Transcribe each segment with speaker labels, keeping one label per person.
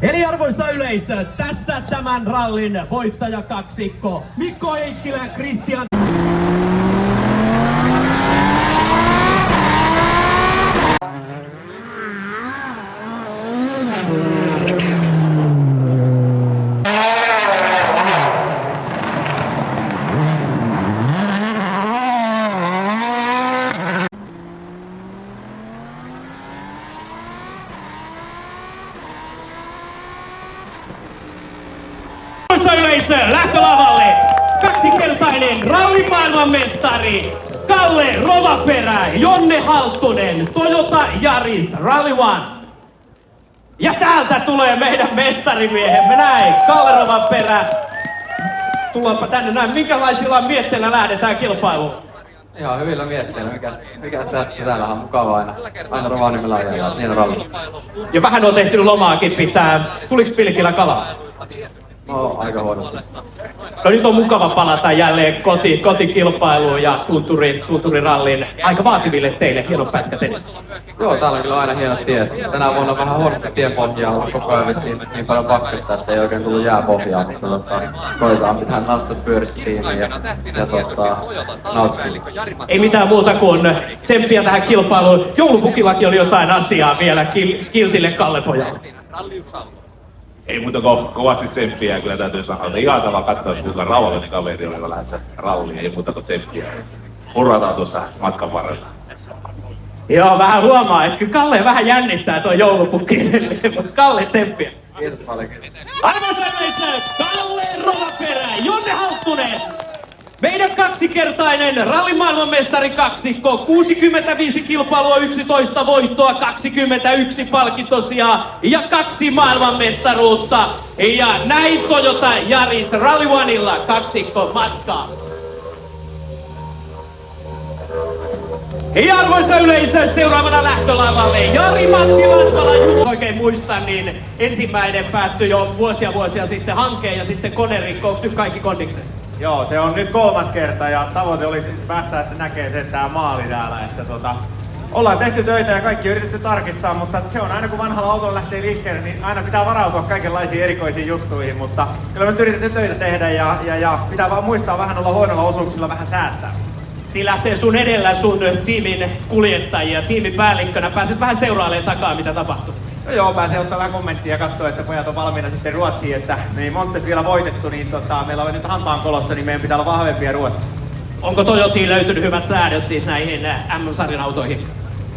Speaker 1: Eli arvoisa yleisö, tässä tämän rallin voittajakaksikko Mikko Heikkilä ja Kristian. Yleisö, lähtölavalle kaksikertainen rallimaailmanmestari Kalle Rovaperä, Jonne Halttunen, Toyota Yaris Rally One. Ja täältä tulee meidän mestarimiehemme, näin, Kalle Rovaperä. Tullaanpa tänne näin, minkälaisilla mietteillä lähdetään kilpailuun?
Speaker 2: Ihan hyvillä mietteillä, mikä tässä täällä on mukava aina Rovaniemellä ajaa, niin ralli.
Speaker 1: Ja vähän on tehty lomaakin pitää, tuliks pilkillä kalaa?
Speaker 2: No, aika huonosti.
Speaker 1: No nyt on mukava palata jälleen kotikilpailuun ja tunturirallin aika vaativille teille hienot pätkät edessä.
Speaker 2: Joo, täällä on kyllä aina hienot tiet. Tänä vuonna on vähän huonosti tienpohjaa, on koko ajan vissiin niin paljon pakkasta, että ei oikein tullut jääpohjaa, mutta koetaan pitää nastat pyörissä kiinni ja nauttia.
Speaker 1: Ei mitään muuta kuin tsemppiä tähän kilpailuun. Joulupukillakin oli jotain asiaa vielä kiltille Kalle-pojalle.
Speaker 3: Ei muuta kuin kovasti tsemppiä, kyllä täytyy sanoa, että ihailtavaa katsoa, kuinka rauhallinen kaveri oli lähdössä ralliin, ei muuta kuin tsemppiä. Hurrataan tuossa matkan varrella.
Speaker 1: Joo, vähän huomaa, että Kalle vähän jännittää tuo joulupukki, mutta Kalle tsemppiä.
Speaker 2: Kiitos paljon.
Speaker 1: Arvoisa yleisö, Kalle Rovaperä, Jonne Halttunen. Meidän kaksikertainen rallimaailmanmestari kaksikko, 65 kilpailua, 11 voittoa, 21 palkintosijaa ja 2 maailmanmestaruutta. Ja näin Toyota Yaris Rally Oneilla kaksikko matkaa. Ja arvoisa yleisö, seuraavana lähtölavalle Jari-Matti Latvala. Jos oikein muistan, niin ensimmäinen päättyi jo vuosia sitten hankeen ja sitten konerikko. Onko nyt kaikki kondiksessa?
Speaker 4: Joo, se on nyt 3. kerta ja tavoite olisi päästä näkemään sen tää maali täällä, että ollaan tehty töitä ja kaikki on yritetty tarkistaa, mutta se on aina kun vanhalla autolla lähtee liikkeelle, niin aina pitää varautua kaikenlaisiin erikoisiin juttuihin, mutta kyllä me nyt yritetty töitä tehdä ja pitää vaan muistaa vähän olla huonolla osuuksilla vähän säästää.
Speaker 1: Siinä lähtee sun edellä sun tiimin kuljettajia, tiimipäällikkönä. Pääset vähän seurailemaan takaa, mitä tapahtuu.
Speaker 4: No joo, pääsee ottaa vähän kommenttia ja katsoa, että pojat on valmiina sitten Ruotsiin, että me ei Montes vielä voitettu, niin meillä on nyt hantaan kolossa, niin meidän pitää olla vahvempia Ruotsissa.
Speaker 1: Onko Toyotiin löytynyt hyvät säädöt siis näihin MM-sarjan autoihin?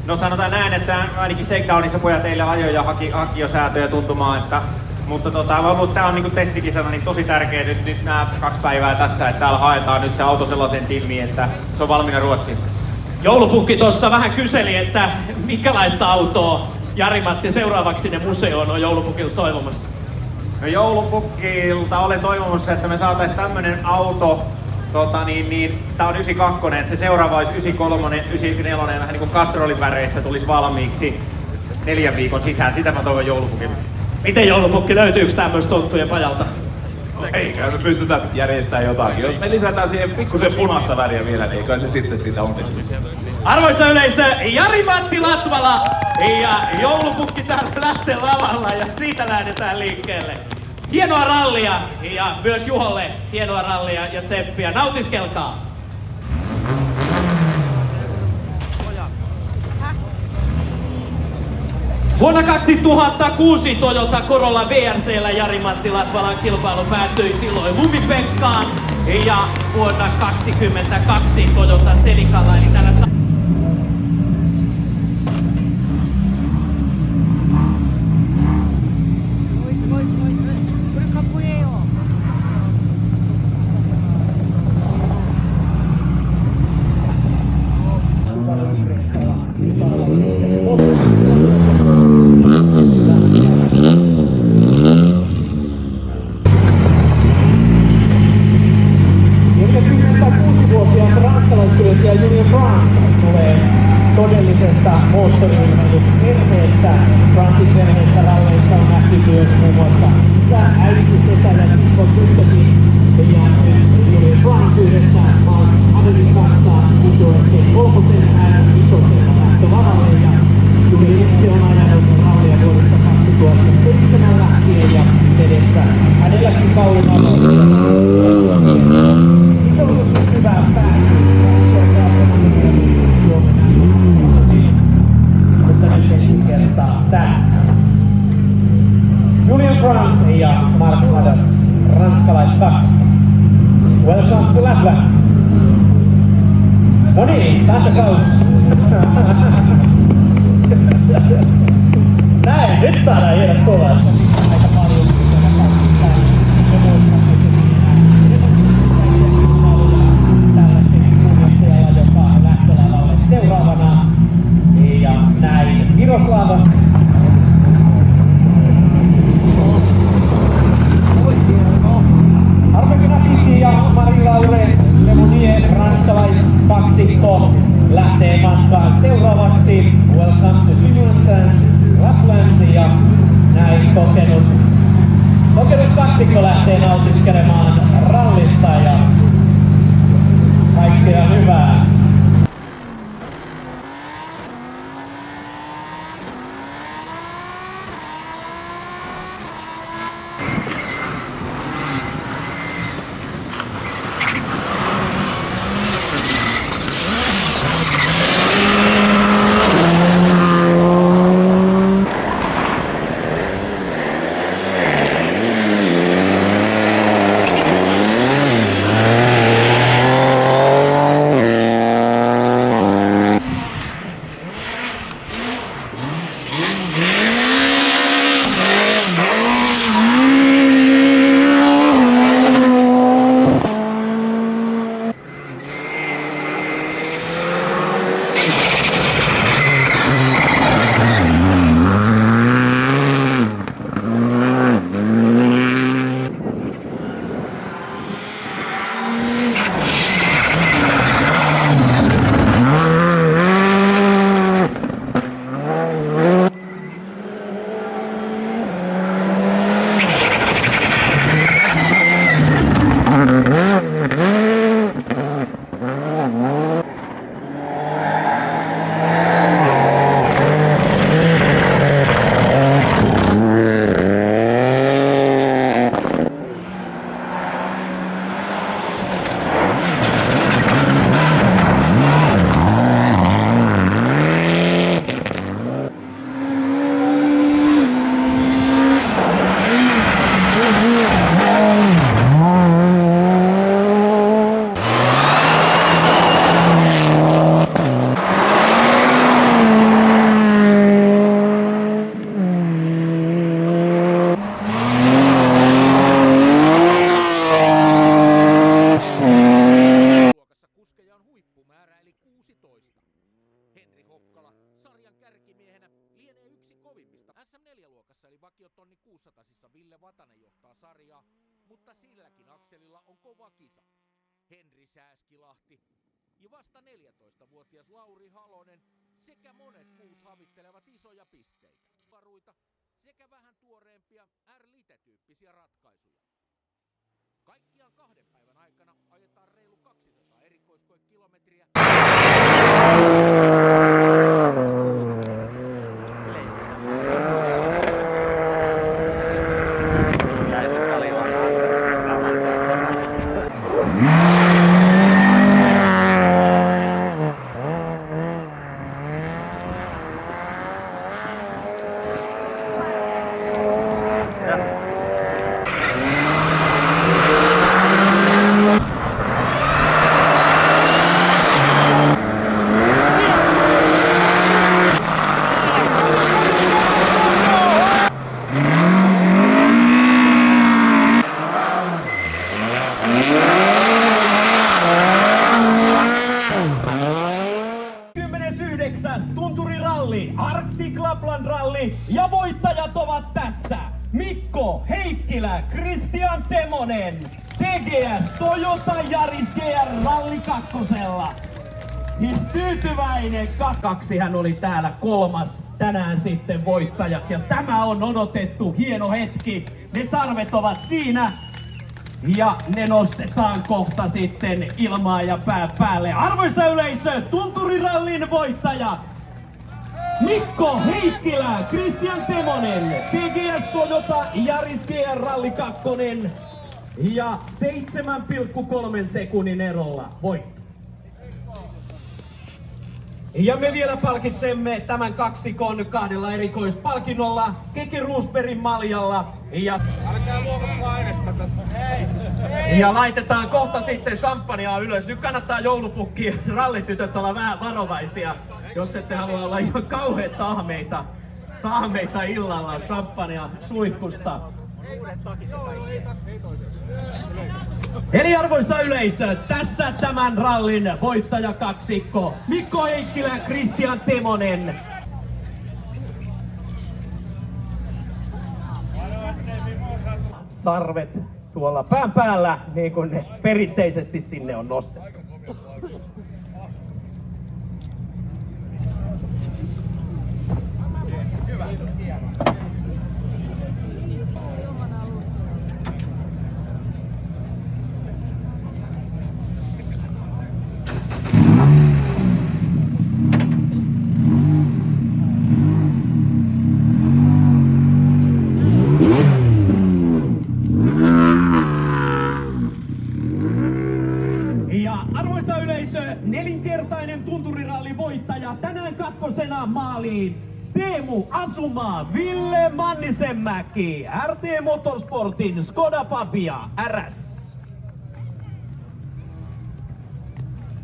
Speaker 4: No sanotaan näin, että ainakin Shakedownissa pojat eilen ajoi ja haki jo säätöjä tuntumaan, mutta tää on niinku testikisana niin tosi tärkeä nyt nämä 2 päivää tässä, että täällä haetaan nyt se auto sellaisen timmiin, että se on valmiina Ruotsiin.
Speaker 1: Joulupukki tuossa vähän kyseli, että minkälaista autoa Jari-Matti seuraavaksi sinne museoon on joulupukilta toivomassa?
Speaker 4: No joulupukilta olen toivomassa, että me saatais tämmönen auto, tää on 92, että se seuraava olisi 93, 94, vähän niinku Castrolin väreissä tulisi valmiiksi 4 viikon sisään. Sitä mä toivon joulupukille.
Speaker 1: Miten joulupukki, löytyykö tämmöistä tonttujen pajalta?
Speaker 3: Eikä me pystytä järjestämään jotakin. Jos me lisätään siihen pikkusen punaista väriä vielä, niin eikä se sitten siitä onnistu.
Speaker 1: Arvoisa yleisö, Jari-Matti Latvala ja joulupukki täältä lähtee lavalla ja siitä lähdetään liikkeelle. Hienoa rallia ja myös Juholle hienoa rallia ja tsemppiä. Nautiskelkaa! Vuonna 2006 Toyota Corolla VRC:llä Jari-Matti Latvalan kilpailu päättyi silloin Lumi-Pekkaan ja vuonna 2022 Toyota Celicalla eli tällä todellisesta moottoriurheiluperheestä. Francis perheestä ralleissa on nähty myös muun muassa isä, äiti, setä ja Mikko tyttökin. Ja Julian Frank yhdessä Adelin kanssa kutoivat 3. vitosen lähtölavalle. Ja Julian on ajanut rallia vuodesta 2007 lähtien. ja edessä. Hänelläkin kaulun avaus. Iso hyvää pääsyä. Mutta nyt ensi kertaa tää. Julian France ja Mark Haddad, ranskalais-Saksa. Welcome to Lapland. No niin, lähtökaus. Näin, nyt saadaan hienot kovaa. Aika paljon. Tällaisen kuljettajalla, joka lähtölavalle seuraavana. Ja näin, Miroslava. Arve Grafiti ja Marie-Laure Lemonnier, ranskalaiskaksikko, lähtee matkaan seuraavaksi. Welcome to Finland, Lapland ja näin kokenut kaksikko lähtee nautiskelemaan rallissa ja kaikkea hyvää.
Speaker 5: SM4-luokassa eli vakiotonni 600-sissa Ville Vatanen johtaa sarjaa, mutta silläkin akselilla on kova kisa. Henri Sääskilahti ja vasta 14-vuotias Lauri Halonen sekä monet muut havittelevat isoja pisteitä, varuita sekä vähän tuoreempia R-Lite-tyyppisiä ratkaisuja. Kaikkiaan 2 päivän aikana ajetaan reilu 200 erikoiskoekilometriä.
Speaker 6: Tunturiralli, Arctic Lapland Ralli ja voittajat ovat tässä. Mikko Heikkilä, Kristian Temonen, TGS Toyota Yaris GR Ralli 2. Tyytyväinen kaksi hän oli täällä 3. tänään sitten voittajat ja tämä on odotettu hieno hetki. Ne sarvet ovat siinä. Ja ne nostetaan kohta sitten ilmaan ja pää päälle. Arvoisa yleisö, Tunturirallin voittaja Mikko Heikkilä, Christian Temonen, TGS Toyota Yaris GR Ralli 2 ja 7,3 sekunnin erolla voitto. Ja me vielä palkitsemme tämän kaksikon kahdella erikoispalkinnolla, Keke Roosbergin maljalla ja laitetaan kohta sitten champagnea ylös. Nyt kannattaa joulupukki rallitytöt olla vähän varovaisia, jos ette halua olla ihan kauhean tahmeita illalla champagnea suihkusta. Eli arvoisa yleisö, tässä tämän rallin voittajakaksikko Mikko Heikkilä, Christian Temonen. Sarvet tuolla pään päällä, niin kuin ne perinteisesti sinne on nostettu. Arvoisa yleisö, nelinkertainen tunturirallin voittaja tänään kakkosena maaliin Teemu Asuma, Ville Mannisenmäki, RT Motorsportin Skoda Fabia RS.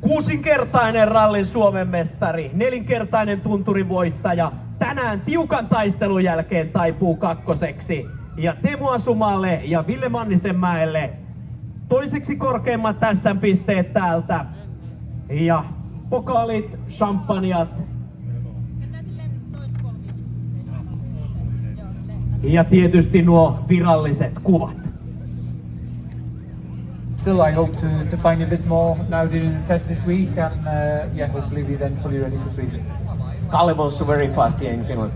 Speaker 6: Kuusinkertainen rallin Suomen mestari, nelinkertainen tunturin voittaja, tänään tiukan taistelun jälkeen taipuu kakkoseksi. Ja Teemu Asumalle ja Ville Mannisenmäelle toiseksi korkeimmat SM-pisteet täältä. Ja pokaalit, champanjat. Ja tietysti nuo viralliset kuvat.
Speaker 7: Still, I hope to find a bit more now during the test this week, and yeah, hopefully we then fully ready for Sweden.
Speaker 6: Kalle was very fast here in Finland.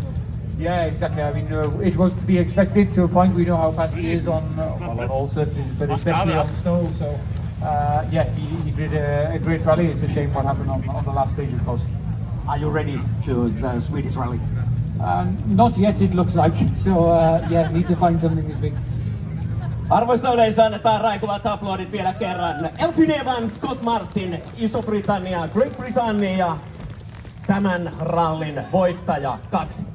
Speaker 7: Yeah, exactly. I mean, it was to be expected to a point. We know how fast he is on all surfaces, but especially on snow. So, yeah, he did a great rally. It's a shame what happened on the last stage, of course.
Speaker 6: Are you ready to the Swedish rally?
Speaker 7: Not yet, it looks like. So, yeah, need to find something this week.
Speaker 6: Arvoisa yleisö, annetaan raikuvat aplodit vielä kerran. Elfyn Evans, Scott Martin, Iso-Britannia, Great Britannia, tämän rallin voittaja 2.